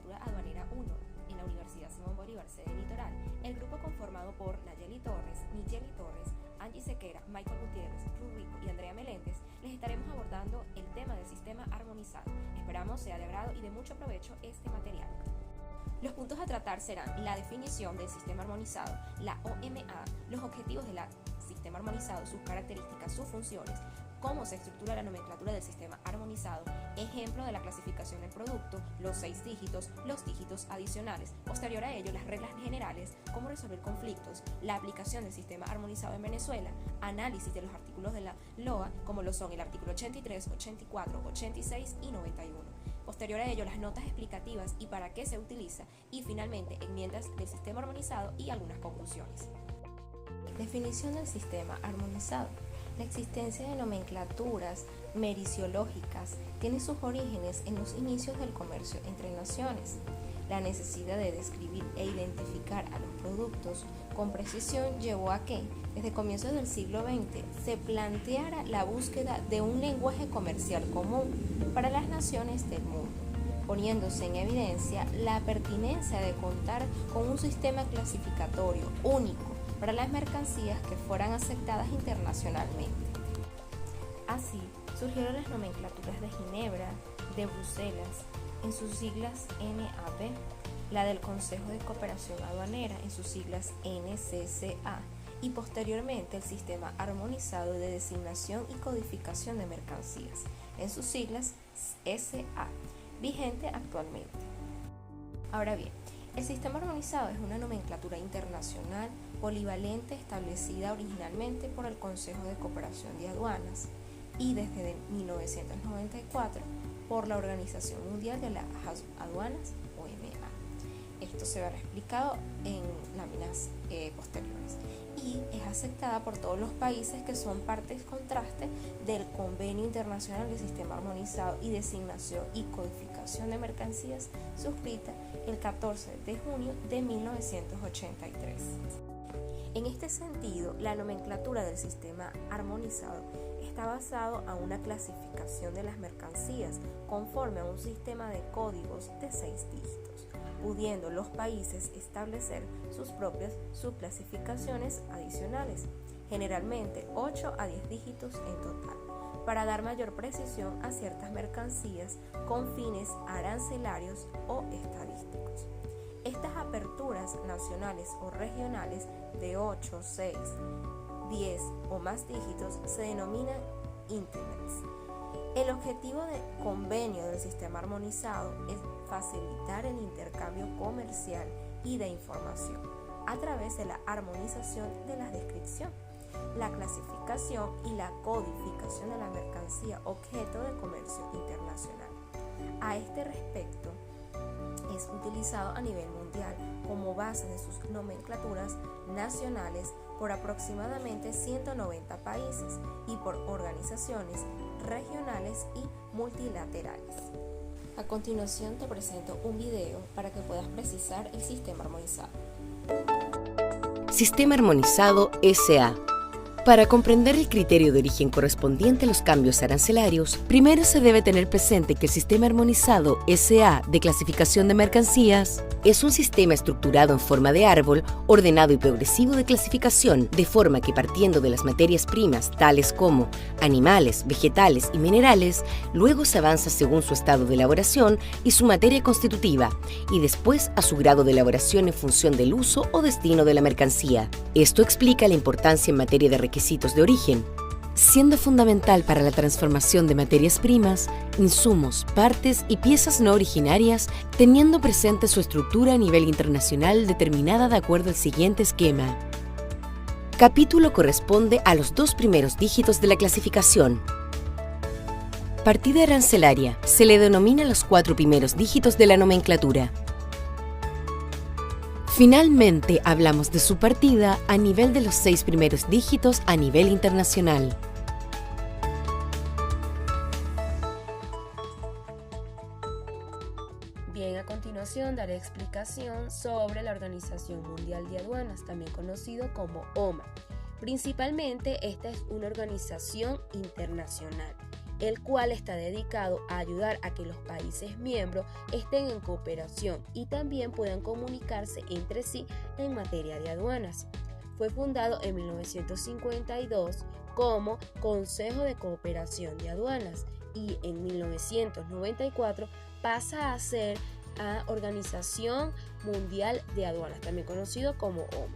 Nomenclatura Aduanera 1 en la Universidad Simón Bolívar, sede Litoral, el grupo conformado por Nayeli Torres, Micheli Torres, Angie Sequera, Michael Gutiérrez, Rurico y Andrea Meléndez, les estaremos abordando el tema del sistema armonizado. Esperamos sea de agrado y de mucho provecho este material. Los puntos a tratar serán la definición del sistema armonizado, la OMA, los objetivos del sistema armonizado, sus características, sus funciones, cómo se estructura la nomenclatura del sistema armonizado, ejemplo de la clasificación del producto, los 6 dígitos, los dígitos adicionales, posterior a ello las reglas generales, cómo resolver conflictos, la aplicación del sistema armonizado en Venezuela, análisis de los artículos de la LOA, como lo son el artículo 83, 84, 86 y 91. Posterior a ello, las notas explicativas y para qué se utiliza, y finalmente enmiendas del sistema armonizado y algunas conclusiones. Definición del sistema armonizado. La existencia de nomenclaturas mericiológicas tiene sus orígenes en los inicios del comercio entre naciones. La necesidad de describir e identificar a los productos con precisión llevó a que, desde comienzos del siglo XX, se planteara la búsqueda de un lenguaje comercial común para las naciones del mundo, poniéndose en evidencia la pertinencia de contar con un sistema clasificatorio único para las mercancías que fueran aceptadas internacionalmente. Así, surgieron las nomenclaturas de Ginebra, de Bruselas, en sus siglas NAB, la del Consejo de Cooperación Aduanera, en sus siglas NCCA, y posteriormente el Sistema Armonizado de Designación y Codificación de Mercancías, en sus siglas SA, vigente actualmente. Ahora bien, el sistema armonizado es una nomenclatura internacional polivalente establecida originalmente por el Consejo de Cooperación de Aduanas y desde 1994 por la Organización Mundial de las Aduanas, OMA. Esto se verá explicado en láminas posteriores y es aceptada por todos los países que son partes contraste del Convenio Internacional de Sistema Armonizado y Designación y Codificación de Mercancías, suscrita el 14 de junio de 1983. En este sentido, la nomenclatura del sistema armonizado está basado en una clasificación de las mercancías conforme a un sistema de códigos de 6 dígitos, pudiendo los países establecer sus propias subclasificaciones adicionales, generalmente 8 a 10 dígitos en total, para dar mayor precisión a ciertas mercancías con fines arancelarios o estadísticos. Estas aperturas nacionales o regionales de 8, 6, 10 o más dígitos se denominan internets. El objetivo del convenio del sistema armonizado es facilitar el intercambio comercial y de información a través de la armonización de la descripción, la clasificación y la codificación de la mercancía objeto de comercio internacional. A este respecto, es utilizado a nivel mundial como base de sus nomenclaturas nacionales por aproximadamente 190 países y por organizaciones regionales y multilaterales. A continuación te presento un video para que puedas precisar el sistema armonizado. Sistema Armonizado SA. Para comprender el criterio de origen correspondiente a los cambios arancelarios, primero se debe tener presente que el Sistema Armonizado SA de clasificación de mercancías es un sistema estructurado en forma de árbol, ordenado y progresivo de clasificación, de forma que partiendo de las materias primas, tales como animales, vegetales y minerales, luego se avanza según su estado de elaboración y su materia constitutiva, y después a su grado de elaboración en función del uso o destino de la mercancía. Esto explica la importancia en materia de requisitos de origen, siendo fundamental para la transformación de materias primas, insumos, partes y piezas no originarias, teniendo presente su estructura a nivel internacional determinada de acuerdo al siguiente esquema. Capítulo corresponde a los 2 primeros dígitos de la clasificación. Partida arancelaria. Se le denomina los 4 primeros dígitos de la nomenclatura. Finalmente, hablamos de su partida a nivel de los 6 primeros dígitos a nivel internacional. Bien, a continuación daré explicación sobre la Organización Mundial de Aduanas, también conocido como OMA. Principalmente, esta es una organización internacional el cual está dedicado a ayudar a que los países miembros estén en cooperación y también puedan comunicarse entre sí en materia de aduanas. Fue fundado en 1952 como Consejo de Cooperación de Aduanas y en 1994 pasa a ser Organización Mundial de Aduanas, también conocido como OMA.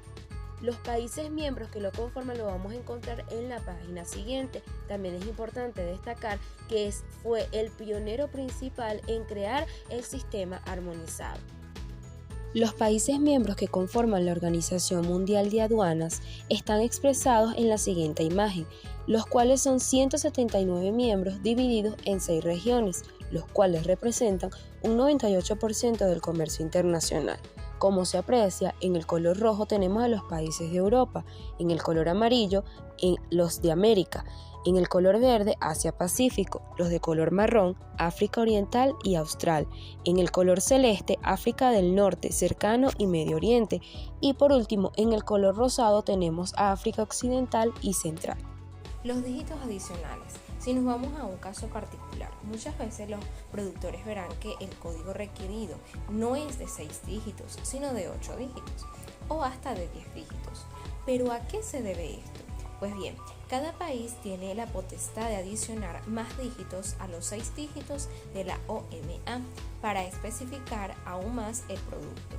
Los países miembros que lo conforman lo vamos a encontrar en la página siguiente. También es importante destacar que fue el pionero principal en crear el sistema armonizado. Los países miembros que conforman la Organización Mundial de Aduanas están expresados en la siguiente imagen, los cuales son 179 miembros divididos en 6 regiones, los cuales representan un 98% del comercio internacional. Como se aprecia, en el color rojo tenemos a los países de Europa, en el color amarillo, en los de América, en el color verde, Asia-Pacífico, los de color marrón, África Oriental y Austral, en el color celeste, África del Norte, Cercano y Medio Oriente, y por último, en el color rosado tenemos a África Occidental y Central. Los dígitos adicionales. Si nos vamos a un caso particular, muchas veces los productores verán que el código requerido no es de 6 dígitos, sino de 8 dígitos o hasta de 10 dígitos. ¿Pero a qué se debe esto? Pues bien, cada país tiene la potestad de adicionar más dígitos a los 6 dígitos de la OMA para especificar aún más el producto.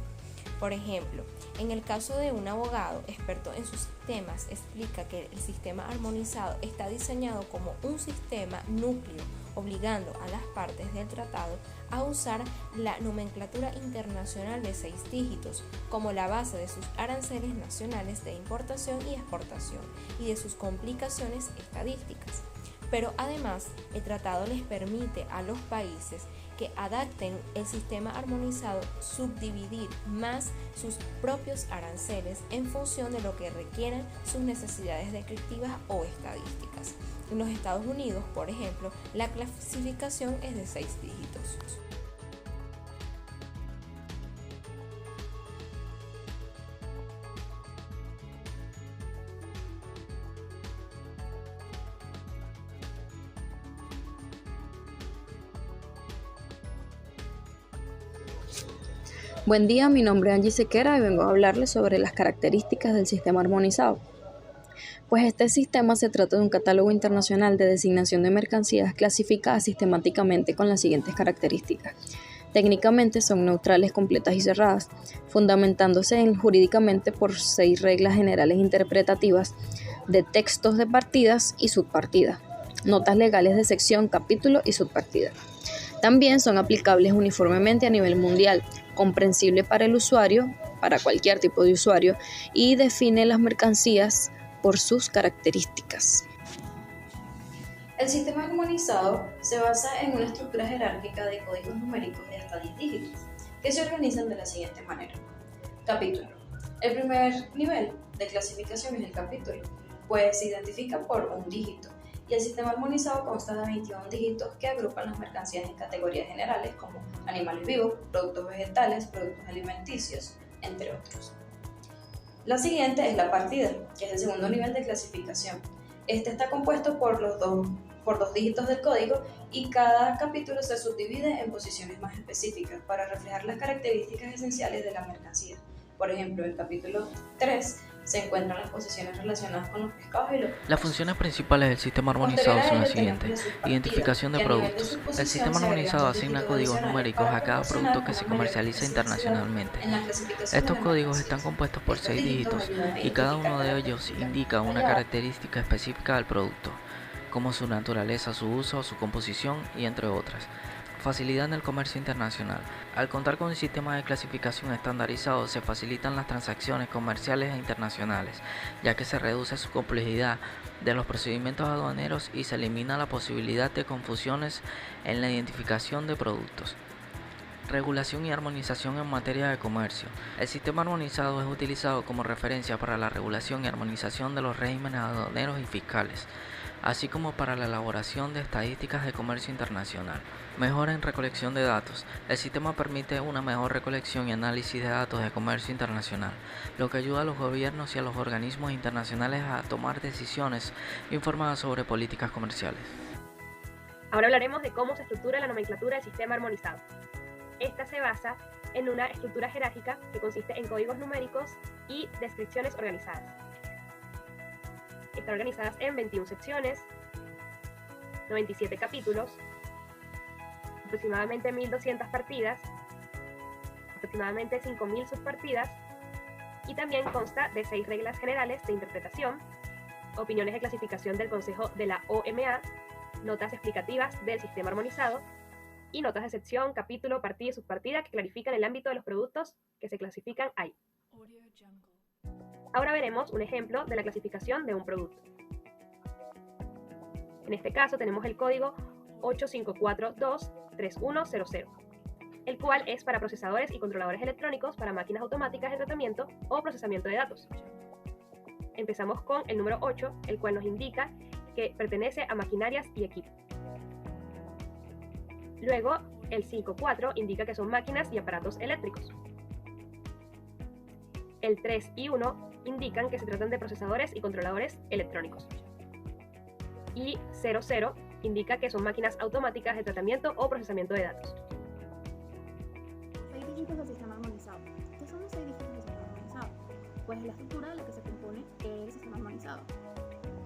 Por ejemplo, en el caso de un abogado experto en sus temas, explica que el sistema armonizado está diseñado como un sistema núcleo, obligando a las partes del tratado a usar la nomenclatura internacional de 6 dígitos como la base de sus aranceles nacionales de importación y exportación y de sus complicaciones estadísticas. Pero además, el tratado les permite a los países que adapten el sistema armonizado subdividir más sus propios aranceles en función de lo que requieran sus necesidades descriptivas o estadísticas. En los Estados Unidos, por ejemplo, la clasificación es de 6 dígitos. Buen día, mi nombre es Angie Sequera y vengo a hablarles sobre las características del sistema armonizado. Pues este sistema se trata de un catálogo internacional de designación de mercancías clasificadas sistemáticamente con las siguientes características. Técnicamente son neutrales, completas y cerradas, fundamentándose jurídicamente por 6 reglas generales interpretativas de textos de partidas y subpartidas, notas legales de sección, capítulo y subpartida. También son aplicables uniformemente a nivel mundial, comprensible para el usuario, para cualquier tipo de usuario, y define las mercancías por sus características. El sistema armonizado se basa en una estructura jerárquica de códigos numéricos de hasta 10 dígitos, que se organizan de la siguiente manera. Capítulo. El primer nivel de clasificación es el capítulo, pues se identifica por un dígito, y el sistema armonizado consta de 21 dígitos que agrupan las mercancías en categorías generales como animales vivos, productos vegetales, productos alimenticios, entre otros. La siguiente es la partida, que es el segundo nivel de clasificación. Este está compuesto por dos dígitos del código y cada capítulo se subdivide en posiciones más específicas para reflejar las características esenciales de la mercancía. Por ejemplo, en el capítulo 3 se encuentran las posiciones relacionadas con los pescados y los frutos. Las funciones principales del sistema armonizado son las siguientes. Identificación de productos. El sistema armonizado asigna códigos numéricos a cada producto que se comercializa internacionalmente. Estos códigos están compuestos por 6 dígitos y cada uno de ellos indica una característica específica del producto, como su naturaleza, su uso, su composición y entre otras. Facilidad en el comercio internacional. Al contar con un sistema de clasificación estandarizado, se facilitan las transacciones comerciales e internacionales, ya que se reduce su complejidad de los procedimientos aduaneros y se elimina la posibilidad de confusiones en la identificación de productos. Regulación y armonización en materia de comercio. El sistema armonizado es utilizado como referencia para la regulación y armonización de los regímenes aduaneros y fiscales, así como para la elaboración de estadísticas de comercio internacional. Mejora en recolección de datos. El sistema permite una mejor recolección y análisis de datos de comercio internacional, lo que ayuda a los gobiernos y a los organismos internacionales a tomar decisiones informadas sobre políticas comerciales. Ahora hablaremos de cómo se estructura la nomenclatura del sistema armonizado. Esta se basa en una estructura jerárquica que consiste en códigos numéricos y descripciones organizadas. Están organizadas en 21 secciones, 97 capítulos, aproximadamente 1.200 partidas, aproximadamente 5.000 subpartidas, y también consta de 6 reglas generales de interpretación, opiniones de clasificación del Consejo de la OMA, notas explicativas del sistema armonizado y notas de sección, capítulo, partida y subpartida que clarifican el ámbito de los productos que se clasifican ahí. Ahora veremos un ejemplo de la clasificación de un producto. En este caso tenemos el código 85423100, el cual es para procesadores y controladores electrónicos para máquinas automáticas de tratamiento o procesamiento de datos. Empezamos con el número 8, el cual nos indica que pertenece a maquinarias y equipos. Luego, el 5.4 indica que son máquinas y aparatos eléctricos. El 3 y 1 indican que se tratan de procesadores y controladores electrónicos. Y 00 indica que son máquinas automáticas de tratamiento o procesamiento de datos. 6 dígitos del sistema armonizado. ¿Qué son los 6 dígitos del sistema armonizado? Pues es la estructura de la que se compone el sistema armonizado.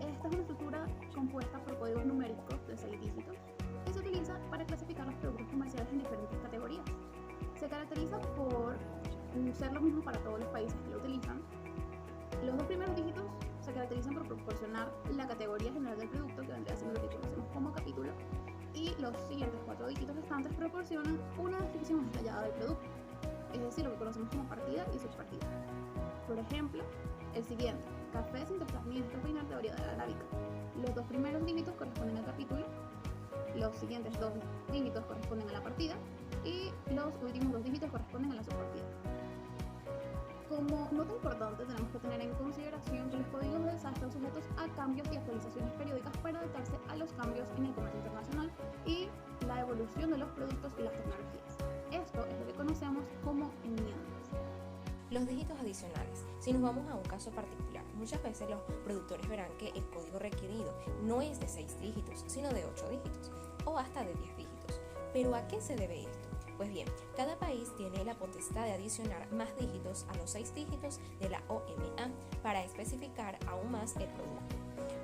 Esta es una estructura compuesta por códigos numéricos de 6 dígitos que se utiliza para clasificar los productos comerciales en diferentes categorías. Se caracteriza por ser lo mismo para todos los países que lo utilizan. Los dos primeros dígitos se caracterizan por proporcionar la categoría general del producto, que vendría siendo lo que conocemos como capítulo, y los siguientes 4 dígitos restantes proporcionan una descripción detallada del producto, es decir, lo que conocemos como partida y subpartida. Por ejemplo, el siguiente, café sin tratamiento final de variedad arábica. Los dos primeros dígitos corresponden al capítulo, los siguientes 2 dígitos corresponden a la partida y los últimos 2 dígitos corresponden a la subpartida. Como nota importante, tenemos que tener en consideración que los códigos de DSA están sujetos a cambios y actualizaciones periódicas para adaptarse a los cambios en el comercio internacional y la evolución de los productos y las tecnologías. Esto es lo que conocemos como enmiendas. Los dígitos adicionales. Si nos vamos a un caso particular, muchas veces los productores verán que el código requerido no es de 6 dígitos, sino de 8 dígitos o hasta de 10 dígitos. ¿Pero a qué se debe esto? Pues bien, cada país tiene la potestad de adicionar más dígitos a los 6 dígitos de la OMA para especificar aún más el producto.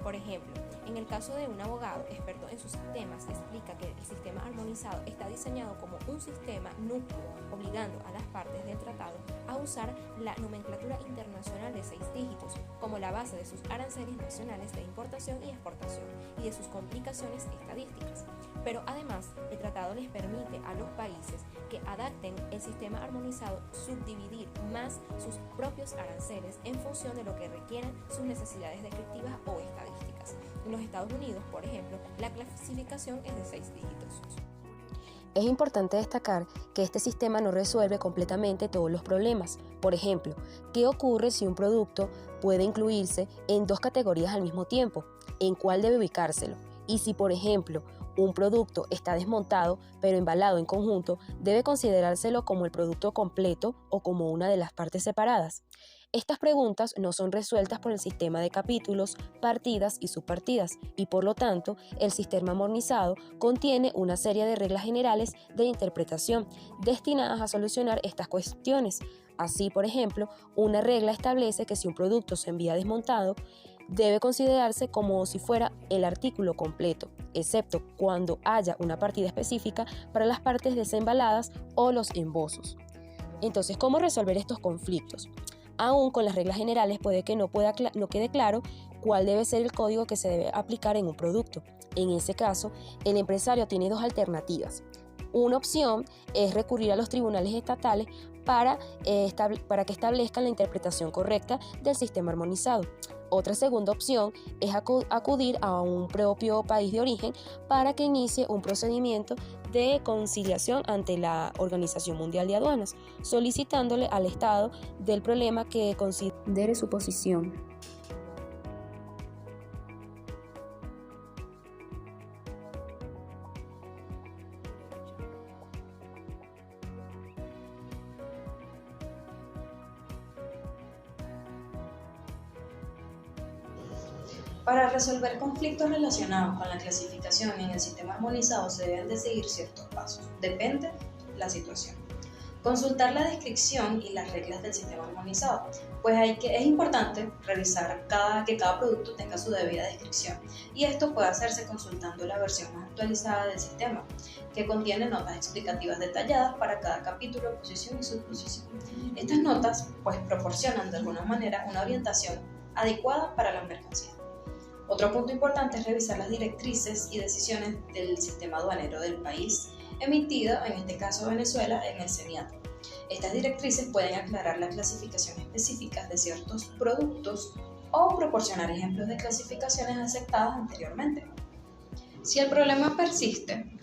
Por ejemplo, en el caso de un abogado experto en sus sistemas, explica que el sistema armonizado está diseñado como un sistema núcleo, obligando a las partes del tratado a usar la nomenclatura internacional de 6 dígitos como la base de sus aranceles nacionales de importación y exportación y de sus complicaciones estadísticas. Pero además, el tratado les permite a los países que adapten el sistema armonizado subdividir más sus propios aranceles en función de lo que requieran sus necesidades descriptivas o estadísticas. En los Estados Unidos, por ejemplo, la clasificación es de 6 dígitos. Es importante destacar que este sistema no resuelve completamente todos los problemas. Por ejemplo, ¿qué ocurre si un producto puede incluirse en 2 categorías al mismo tiempo? ¿En cuál debe ubicárselo? Y si, por ejemplo, un producto está desmontado pero embalado en conjunto, ¿debe considerárselo como el producto completo o como una de las partes separadas? Estas preguntas no son resueltas por el sistema de capítulos, partidas y subpartidas, y por lo tanto, el sistema armonizado contiene una serie de reglas generales de interpretación destinadas a solucionar estas cuestiones. Así, por ejemplo, una regla establece que si un producto se envía desmontado, debe considerarse como si fuera el artículo completo, excepto cuando haya una partida específica para las partes desembaladas o los embosos. Entonces, ¿cómo resolver estos conflictos? Aún con las reglas generales puede que no quede claro cuál debe ser el código que se debe aplicar en un producto. En ese caso, el empresario tiene 2 alternativas. Una opción es recurrir a los tribunales estatales para que establezcan la interpretación correcta del sistema armonizado. Otra segunda opción es acudir a un propio país de origen para que inicie un procedimiento de conciliación ante la Organización Mundial de Aduanas, solicitándole al Estado del problema que considere su posición. Para resolver conflictos relacionados con la clasificación en el sistema armonizado se deben de seguir ciertos pasos. Depende la situación. Consultar la descripción y las reglas del sistema armonizado, pues es importante revisar que cada producto tenga su debida descripción, y esto puede hacerse consultando la versión más actualizada del sistema, que contiene notas explicativas detalladas para cada capítulo, posición y subposición. Estas notas pues proporcionan de alguna manera una orientación adecuada para la mercancía. Otro punto importante es revisar las directrices y decisiones del sistema aduanero del país, emitida, en este caso Venezuela, en el CENIAT. Estas directrices pueden aclarar la clasificación específica de ciertos productos o proporcionar ejemplos de clasificaciones aceptadas anteriormente. Si el problema persiste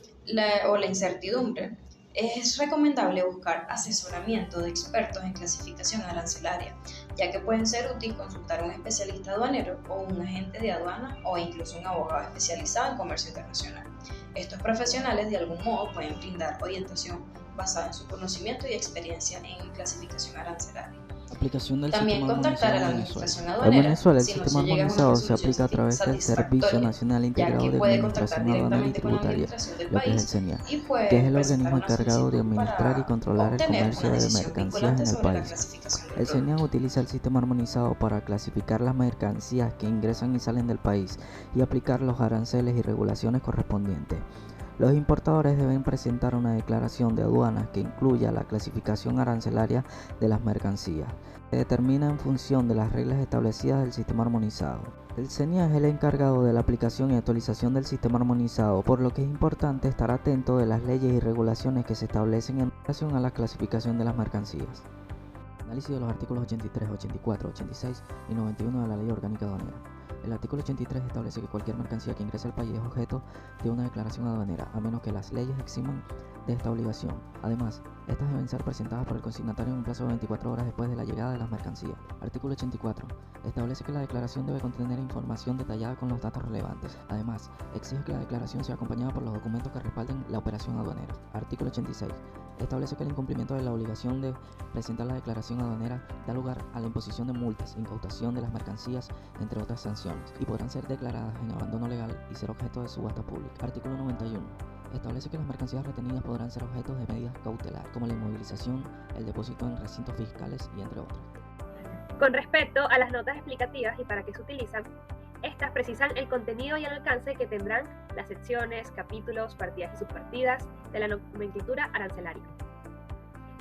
o la incertidumbre, es recomendable buscar asesoramiento de expertos en clasificación arancelaria, ya que pueden ser útil consultar a un especialista aduanero o un agente de aduana o incluso un abogado especializado en comercio internacional. Estos profesionales de algún modo pueden brindar orientación basada en su conocimiento y experiencia en clasificación arancelaria. Aplicación del También sistema contactar a la armonizado en administración Venezuela. aduanera. En Venezuela, el si no sistema se llega a una armonizado se resolución aplica a través del Servicio Nacional Integrado de Administración Aduanera y Tributaria, lo que es el CENIAT, que es el organismo encargado de administrar y controlar el comercio de mercancías en el país. El CENIAT utiliza el sistema armonizado para clasificar las mercancías que ingresan y salen del país y aplicar los aranceles y regulaciones correspondientes. Los importadores deben presentar una declaración de aduanas que incluya la clasificación arancelaria de las mercancías. Se determina en función de las reglas establecidas del sistema armonizado. El CENIAT es el encargado de la aplicación y actualización del sistema armonizado, por lo que es importante estar atento de las leyes y regulaciones que se establecen en relación a la clasificación de las mercancías. Análisis de los artículos 83, 84, 86 y 91 de la Ley Orgánica Aduanera. El artículo 83 establece que cualquier mercancía que ingrese al país es objeto de una declaración aduanera, a menos que las leyes eximan de esta obligación. Además, estas deben ser presentadas por el consignatario en un plazo de 24 horas después de la llegada de las mercancías. Artículo 84. Establece que la declaración debe contener información detallada con los datos relevantes. Además, exige que la declaración sea acompañada por los documentos que respalden la operación aduanera. Artículo 86. Establece que el incumplimiento de la obligación de presentar la declaración aduanera da lugar a la imposición de multas, incautación de las mercancías, entre otras sanciones, y podrán ser declaradas en abandono legal y ser objeto de subasta pública. Artículo 91. Establece que las mercancías retenidas podrán ser objeto de medidas cautelares, como la inmovilización, el depósito en recintos fiscales y entre otros. Con respecto a las notas explicativas y para qué se utilizan, estas precisan el contenido y el alcance que tendrán las secciones, capítulos, partidas y subpartidas de la nomenclatura arancelaria.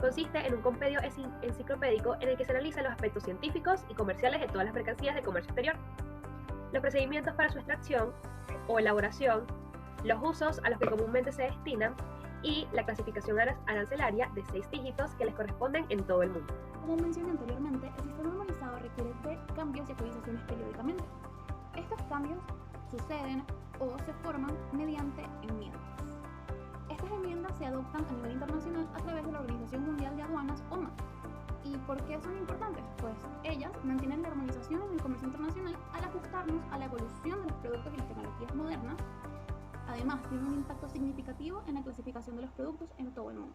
Consiste en un compendio enciclopédico en el que se analizan los aspectos científicos y comerciales de todas las mercancías de comercio exterior, los procedimientos para su extracción o elaboración, los usos a los que comúnmente se destinan y la clasificación arancelaria de 6 dígitos que les corresponden en todo el mundo. Como mencioné anteriormente, el sistema armonizado requiere de cambios y actualizaciones periódicamente. Estos cambios suceden o se forman mediante enmiendas. Estas enmiendas se adoptan a nivel internacional a través de la Organización Mundial de Aduanas, OMA. ¿Y por qué son importantes? Pues ellas mantienen la armonización en el comercio internacional al ajustarnos a la evolución de los productos y las tecnologías modernas. Además, tiene un impacto significativo en la clasificación de los productos en todo el mundo.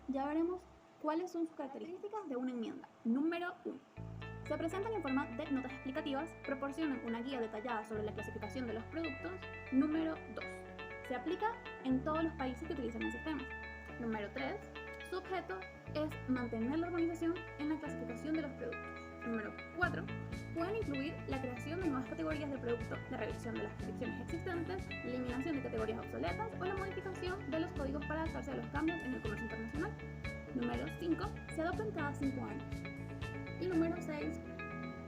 Ya veremos cuáles son sus características de una enmienda. Número 1. Se presentan en forma de notas explicativas, proporcionan una guía detallada sobre la clasificación de los productos. Número 2. Se aplica en todos los países que utilizan el sistema. Número 3. Su objeto es mantener la armonización en la clasificación de los productos. Número 4. Pueden incluir la creación de nuevas categorías de producto, la revisión de las restricciones existentes, la eliminación de categorías obsoletas o la modificación de los códigos para adaptarse a los cambios en el comercio internacional. Número 5. Se adoptan cada 5 años. Y número 6.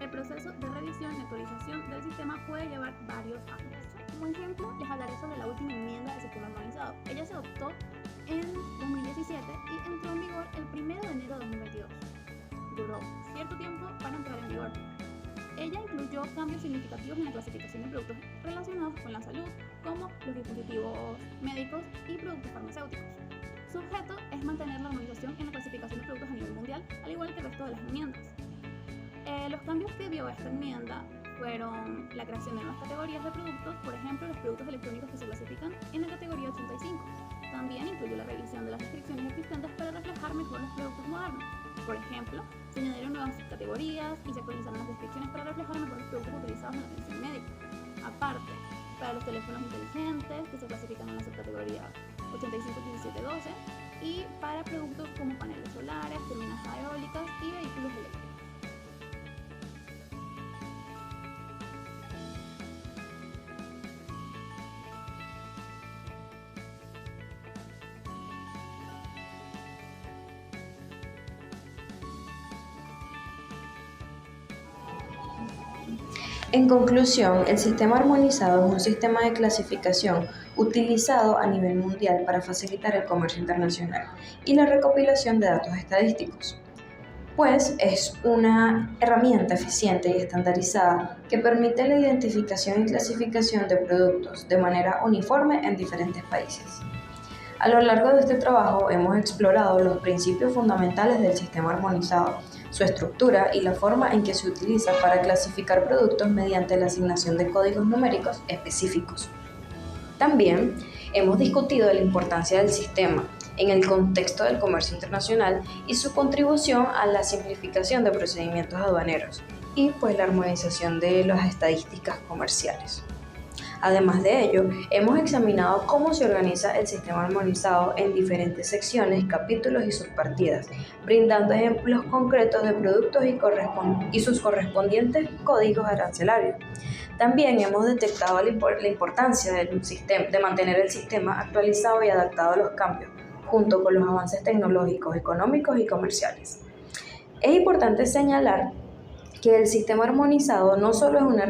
El proceso de revisión y actualización del sistema puede llevar varios años. Como ejemplo, les hablaré sobre la última enmienda del sistema armonizado. Ella se adoptó en 2017 y entró en vigor el 1 de enero de 2022. Duró cierto tiempo para entrar en vigor. Ella incluyó cambios significativos en la clasificación de productos relacionados con la salud, como los dispositivos médicos y productos farmacéuticos. Su objeto es mantener la armonización en la clasificación de productos a nivel mundial, al igual que el resto de las enmiendas. Los cambios que dio esta enmienda fueron la creación de nuevas categorías de productos, por ejemplo, los productos electrónicos que se clasifican en la categoría 85. También incluyó la revisión de las restricciones existentes para reflejar mejor los productos modernos. Por ejemplo, Se añadieron nuevas categorías y se actualizaron las descripciones para reflejar mejor los productos utilizados en la atención médica. Aparte, para los teléfonos inteligentes, que se clasifican en la subcategoría 851712, y para productos como paneles solares, turbinas eólicas y vehículos eléctricos. En conclusión, el sistema armonizado es un sistema de clasificación utilizado a nivel mundial para facilitar el comercio internacional y la recopilación de datos estadísticos, pues es una herramienta eficiente y estandarizada que permite la identificación y clasificación de productos de manera uniforme en diferentes países. A lo largo de este trabajo hemos explorado los principios fundamentales del sistema armonizado, su estructura y la forma en que se utiliza para clasificar productos mediante la asignación de códigos numéricos específicos. También hemos discutido la importancia del sistema en el contexto del comercio internacional y su contribución a la simplificación de procedimientos aduaneros y pues la armonización de las estadísticas comerciales. Además de ello, hemos examinado cómo se organiza el sistema armonizado en diferentes secciones, capítulos y subpartidas, brindando ejemplos concretos de productos y sus correspondientes códigos arancelarios. También hemos detectado la importancia de mantener el sistema actualizado y adaptado a los cambios, junto con los avances tecnológicos, económicos y comerciales. Es importante señalar que el sistema armonizado no solo es una